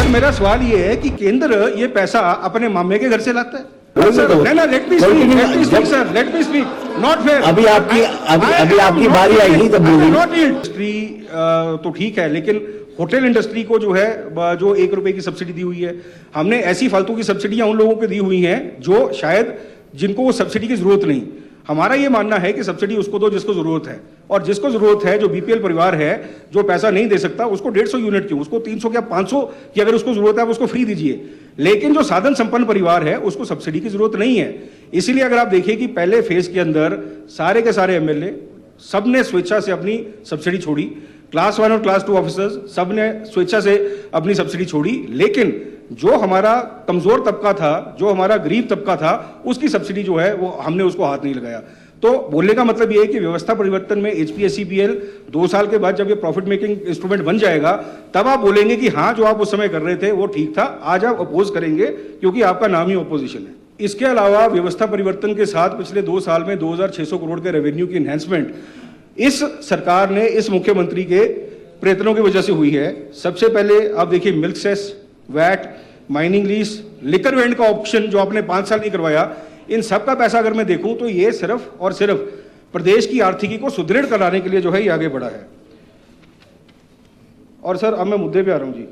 Sir मेरा सवाल ये है कि केंद्र ये पैसा अपने मामे के घर से लाता है। Let me speak sir, let me speak, not fair. अभी आपकी बारी आएगी तब बोलिए। इंडस्ट्री तो ठीक है, लेकिन होटल इंडस्ट्री को जो है जो 1 रुपए की सब्सिडी दी हुई है, हमने ऐसी फालतू की सब्सिडियां उन लोगों को दी हुई हैं जो शायद जिनको वो सब्सिडी की जरूरत नहीं। हमारा ये मानना है कि सब्सिडी उसको दो जिसको जरूरत है, और जिसको जरूरत है, जो बीपीएल परिवार है जो पैसा नहीं दे सकता, उसको 150 यूनिट क्यों, उसको 300 या 500 की अगर उसको जरूरत है आप उसको फ्री दीजिए। लेकिन जो साधन संपन्न परिवार है उसको सब्सिडी की जरूरत नहीं है। इसीलिए अगर आप देखिए कि पहले फेज के अंदर सारे के सारे एमएलए सबने स्वेच्छा से अपनी सब्सिडी छोड़ी, क्लास 1 और क्लास 2 ऑफिसर्स सबने स्वेच्छा से अपनी सब्सिडी छोड़ी, लेकिन जो हमारा कमजोर तबका था, जो हमारा गरीब तबका था, उसकी सब्सिडी जो है वो हमने उसको हाथ नहीं लगाया। तो बोलने का मतलब ये है कि व्यवस्था परिवर्तन में एचपीएससीपीएल 2 साल के बाद जब ये प्रॉफिट मेकिंग इंस्ट्रूमेंट बन जाएगा तब आप बोलेंगे कि हाँ जो आप उस समय कर रहे थे वो ठीक था। आज आप अपोज करेंगे क्योंकि आपका नाम ही अपोजिशन है। इसके अलावा व्यवस्था परिवर्तन के साथ पिछले 2 साल में 2600 करोड़ के रेवेन्यू की एनहेंसमेंट इस सरकार ने, इस मुख्यमंत्री के प्रयत्नों की वजह से हुई है। सबसे पहले आप देखिए milk cess, VAT, mining lease, liquor vend का ऑप्शन जो आपने 5 साल नहीं करवाया, इन सब का पैसा अगर मैं देखूं तो ये सिर्फ और सिर्फ प्रदेश की आर्थिकी को सुदृढ़ कराने के लिए जो है ये आगे बढ़ा है। और सर अब मैं मुद्दे पे आ रहा हूं जी।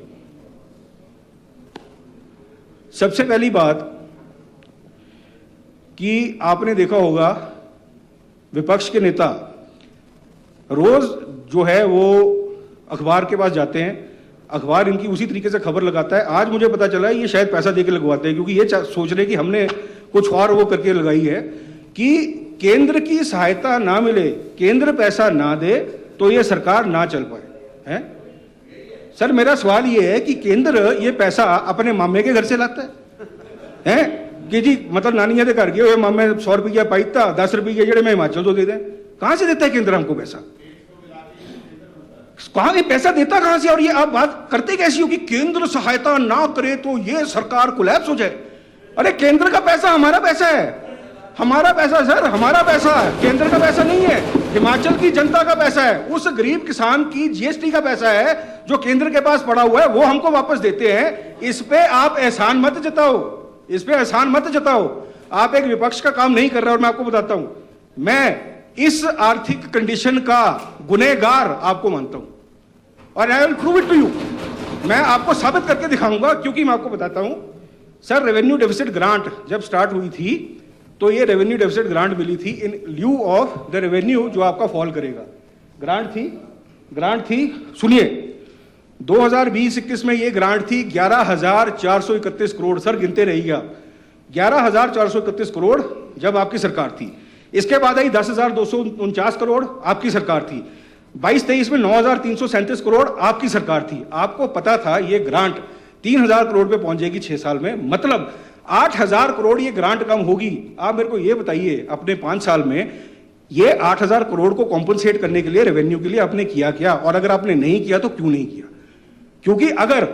सबसे पहली बात कि आपने देखा होगा विपक्ष के नेता रोज जो है वो अखबार के पास जाते हैं, अखबार इनकी उसी तरीके से खबर लगाता है। आज मुझे पता चला है ये शायद पैसा देके लगवाते हैं, क्योंकि ये सोच रहे कि हमने कुछ और वो करके लगाई है कि केंद्र की सहायता ना मिले, केंद्र पैसा ना दे तो ये सरकार ना चल पाए। हैं सर मेरा सवाल ये है कि केंद्र ये पैसा अपने मामे के घर से लाता है कि जी मतलब नानिया के घर गए मामे 100 रुपया पाईता 10 रुपये जेड़े मैं हिमाचल तो दे दें। कहां से देता है केंद्र हमको पैसा? कहां ये पैसा देता कहां से? और ये आप बात करते कैसी हो कि केंद्र सहायता ना करे तो ये सरकार कोलैप्स हो जाए। अरे केंद्र का पैसा हमारा पैसा है, हमारा पैसा सर, हमारा पैसा है, केंद्र का पैसा नहीं है, हिमाचल की जनता का पैसा है, उस गरीब किसान की जीएसटी का पैसा है जो केंद्र के पास पड़ा हुआ है, वो हमको वापस देते हैं। इस पे आप एहसान मत जताओ, इस पे एहसान मत जताओ। आप एक विपक्ष का काम नहीं कर रहे। और मैं आपको बताता हूं, मैं इस आर्थिक कंडीशन का गुनहगार आपको मानता हूं और I will prove it to you. मैं आपको साबित करके दिखाऊंगा, क्योंकि मैं आपको बताता हूं सर, रेवेन्यू डेफिसिट ग्रांट जब स्टार्ट हुई थी तो ये रेवेन्यू डेफिसिट ग्रांट मिली थी इन ल्यू ऑफ द रेवेन्यू जो आपका फॉल करेगा। ग्रांट थी सुनिए 2020-21 में ये ग्रांट थी 11,431 करोड़। सर गिनते रहिएगा, 11,431 करोड़ जब आपकी सरकार थी। इसके बाद आई 10,249 करोड़ आपकी सरकार थी। 22-23 में 9,337 करोड़ आपकी सरकार थी। आपको पता था ये ग्रांट 3,000 करोड़ पे पहुंच जाएगी 6 साल में, मतलब 8,000 करोड़ ये ग्रांट कम होगी। आप मेरे को ये बताइए अपने 5 साल में ये 8,000 करोड़ को कॉम्पनसेट करने के लिए, रेवेन्यू के लिए आपने किया क्या? और अगर आपने नहीं किया तो क्यों नहीं किया? क्योंकि अगर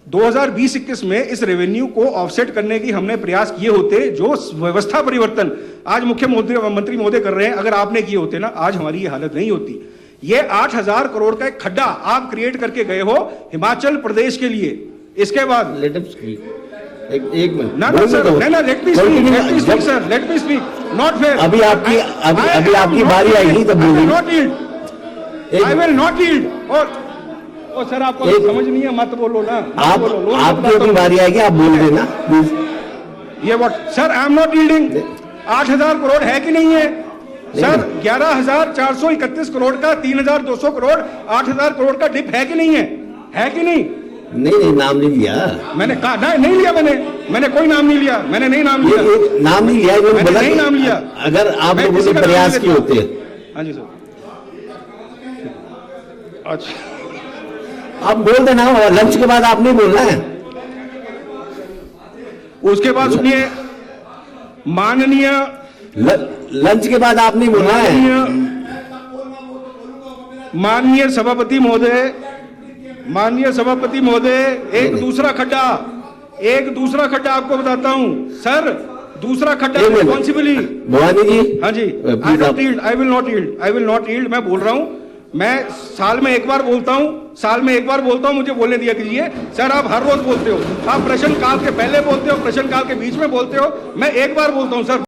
2020-21 में इस रेवेन्यू को ऑफसेट करने की हमने प्रयास किए होते, जो व्यवस्था परिवर्तन आज मुख्यमंत्री महोदय कर रहे हैं, अगर आपने किए होते ना, आज हमारी ये हालत नहीं होती। ये 8,000 करोड़ का एक खड्डा आप क्रिएट करके गए हो हिमाचल प्रदेश के लिए। इसके बाद एक मिनट ना सर, ना let me speak sir, let me speak, not fair. अभी आपकी बारी आएगी तब बोलिए। I will not yield. और सर आपको समझ नहीं है, मत बोलो ना, आपकी अभी बारी आएगी, आप बोल देना ये what sir, I am not yielding. 8,000 crore है कि नहीं है सर? 11,431 करोड़ का 3,200 करोड़, 8,000 करोड़ का डिप है कि नहीं है? है कि नहीं? नहीं नाम नहीं लिया मैंने कहा नहीं लिया, मैंने कोई नाम नहीं लिया, मैंने नहीं नाम लिया, नाम नहीं लिया, मैंने नहीं नाम लिया। अगर आप लोगों ने प्रयास किए होते। हाँ जी सर, अच्छा आप बोल देना, लंच के बाद आप नहीं बोलना है। उसके बाद सुनिए, माननीय लंच के बाद आप नहीं बोलना है। माननीय सभापति महोदय, एक दूसरा खड्डा आपको बताता हूं सर, दूसरा खड्डा रिस्पॉन्सिबली। भवानी जी, हाँ जी, आई विल नॉट यील्ड। मैं बोल रहा हूं मैं साल में एक बार बोलता हूं, मुझे बोलने दिया कीजिए। सर आप हर रोज बोलते हो, आप प्रश्नकाल के पहले बोलते हो, प्रश्नकाल के बीच में बोलते हो, मैं एक बार बोलता हूं सर।